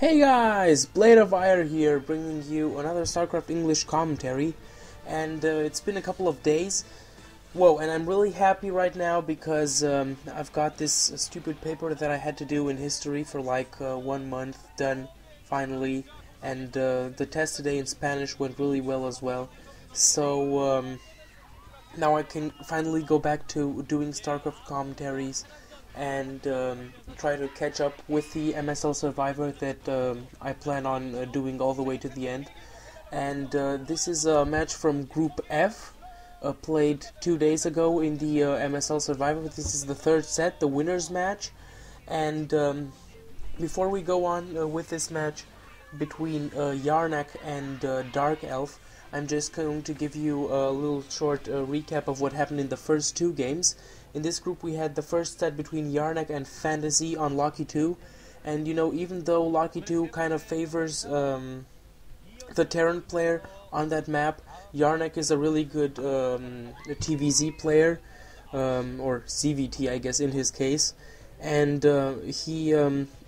Hey guys, Blade of Fire here, bringing you another StarCraft English commentary, and it's been a couple of days. Whoa, and I'm really happy right now because I've got this stupid paper that I had to do in history for like 1 month done, finally, and the test today in Spanish went really well as well. So now I can finally go back to doing StarCraft commentaries and try to catch up with the MSL Survivor that I plan on doing all the way to the end. And this is a match from Group F, played 2 days ago in the MSL Survivor. This is the third set, the winner's match. And before we go on with this match between Yarnc and Darkelf, I'm just going to give you a little short recap of what happened in the first two games. In this group we had the first set between Yarnc and Fantasy on Locky 2, and you know, even though Locky 2 kind of favors the Terran player on that map, Yarnc is a really good TVZ player, or CVT I guess in his case, and he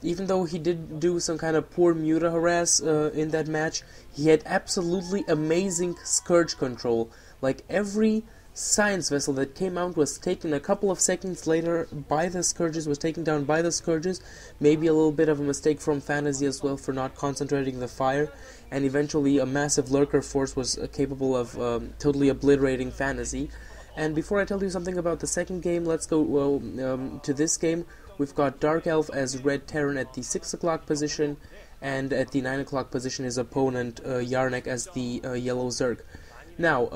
even though he did do some kind of poor Muta harass in that match, he had absolutely amazing Scourge control. Like every science vessel that came out was taken a couple of seconds later by the Scourges, was taken down by the Scourges. Maybe a little bit of a mistake from Fantasy as well for not concentrating the fire, and eventually a massive lurker force was capable of totally obliterating Fantasy. And before I tell you something about the second game, let's go to this game. We've got Darkelf as Red Terran at the 6 o'clock position, and at the 9 o'clock position his opponent Yarnc as the Yellow Zerg. Now,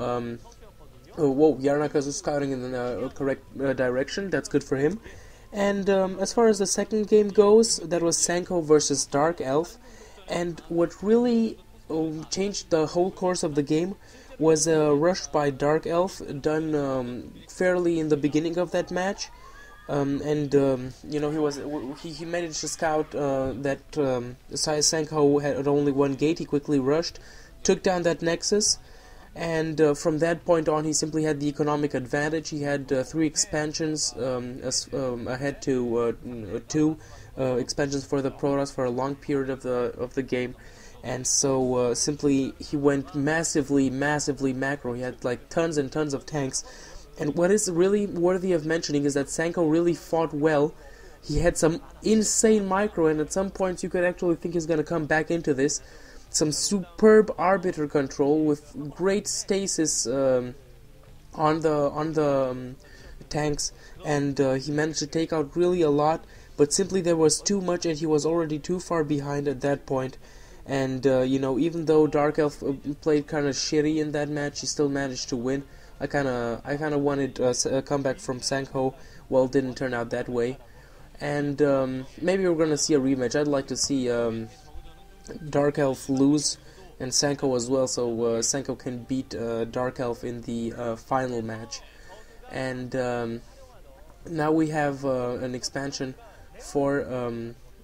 whoa, Yarnc is scouting in the correct direction, that's good for him. And as far as the second game goes, that was Sanko versus Darkelf, and what really changed the whole course of the game was a rush by Darkelf, done fairly in the beginning of that match. You know, he managed to scout that Sanko had only one gate. He quickly rushed, took down that Nexus, and from that point on he simply had the economic advantage. He had 3 expansions ahead to 2 expansions for the Protoss for a long period of the game, and so simply he went massively macro. He had like tons and tons of tanks. And what is really worthy of mentioning is that Sanko really fought well. He had some insane micro, and at some points you could actually think he's going to come back into this. Some superb arbiter control with great stasis on the tanks, and he managed to take out really a lot. But simply there was too much, and he was already too far behind at that point. And you know, even though Darkelf played kind of shitty in that match, he still managed to win. I kind of wanted a comeback from Sanko. Well, it didn't turn out that way, and maybe we're gonna see a rematch. I'd like to see Darkelf lose and Sanko as well, so Sanko can beat Darkelf in the final match. And now we have an expansion for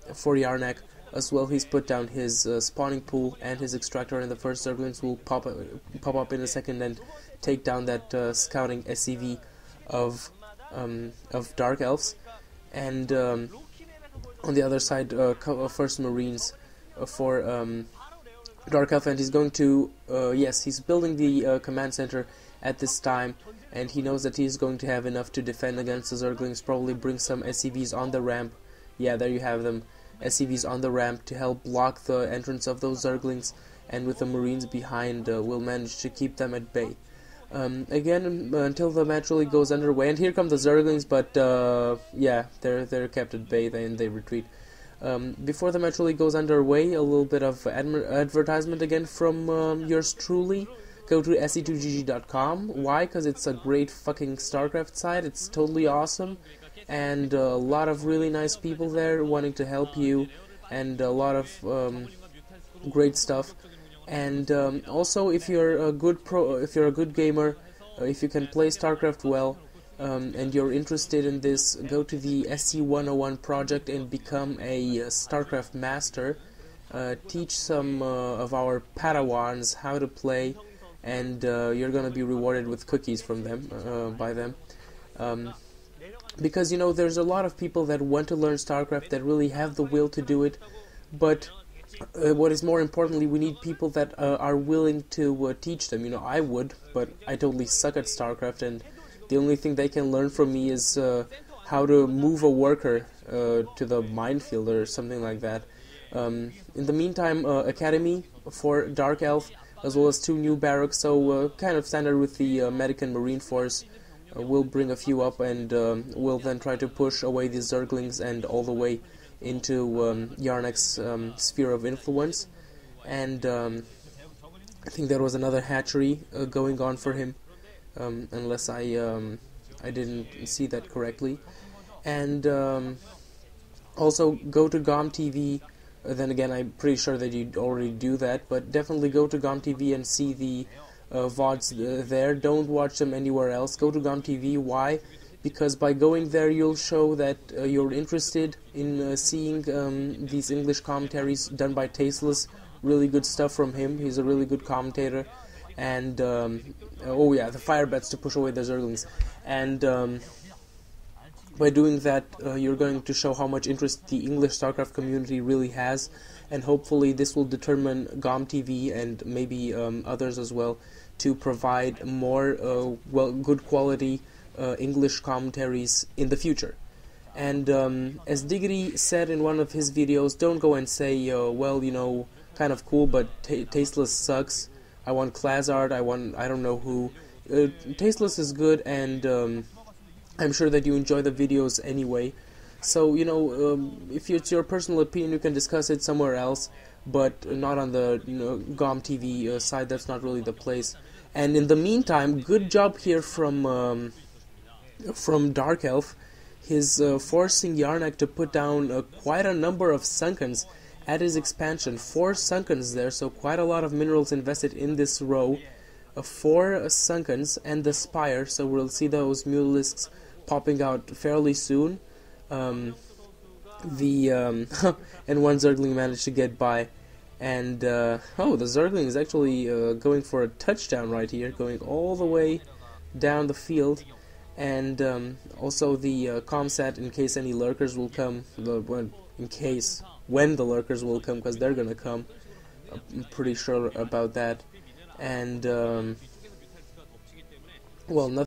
Yarnc as well. He's put down his spawning pool and his extractor, and the first Zerglings will pop up in a second and take down that scouting SCV of Dark Elves. And on the other side, first Marines for Dark Elf, and he's going to yes, he's building the command center at this time, and he knows that he's going to have enough to defend against the Zerglings. Probably bring some SCVs on the ramp. Yeah, there you have them, SCVs on the ramp to help block the entrance of those Zerglings, and with the Marines behind, we'll manage to keep them at bay. Again, until the match really goes underway, and here come the Zerglings, but yeah, they're kept at bay, and they retreat. Before the match really goes underway, a little bit of advertisement again from yours truly. Go to se2gg.com. Why? Because it's a great fucking StarCraft site. It's totally awesome, and a lot of really nice people there wanting to help you, and a lot of great stuff. And also, if you're a good gamer, if you can play StarCraft well, and you're interested in this, go to the SC101 project and become a StarCraft master. Teach some of our Padawans how to play, and you're gonna be rewarded with cookies from them, by them. Because, you know, there's a lot of people that want to learn StarCraft, that really have the will to do it, but what is more importantly, we need people that are willing to teach them. You know, I would, but I totally suck at StarCraft, and the only thing they can learn from me is how to move a worker to the minefield or something like that. In the meantime, Academy for Darkelf, as well as 2 new barracks, so kind of standard with the Medican Marine Force. We'll bring a few up, and we'll then try to push away the Zerglings and all the way into Yarnc's sphere of influence. And I think there was another hatchery going on for him, unless I didn't see that correctly. And also go to GOM TV. Then again, I'm pretty sure that you already do that, but definitely go to GOM TV and see the VODs there. Don't watch them anywhere else. Go to GOM TV. Why? Because by going there, you'll show that you're interested in seeing these English commentaries done by Tasteless. Really good stuff from him. He's a really good commentator. And oh yeah, the fire bets to push away the Zerglings. And by doing that, you're going to show how much interest the English StarCraft community really has, and hopefully this will determine GOM TV and maybe others as well to provide more good quality English commentaries in the future. And as Diggity said in one of his videos, don't go and say, well, you know, kind of cool, but Tasteless sucks. I want Clazzard, I don't know who. Tasteless is good, and I'm sure that you enjoy the videos anyway. So, you know, if it's your personal opinion, you can discuss it somewhere else, but not on the GOM TV side. That's not really the place. And in the meantime, good job here from Darkelf. He's forcing Yarnc to put down quite a number of Sunkens at his expansion. 4 Sunkens there, so quite a lot of minerals invested in this row. 4 Sunkens and the Spire, so we'll see those Mutalisks popping out fairly soon. And one Zergling managed to get by. And oh, the Zergling is actually going for a touchdown right here, going all the way down the field. And also the Comsat, in case any lurkers will come, when the lurkers will come, because they're gonna come. I'm pretty sure about that. And well, nothing.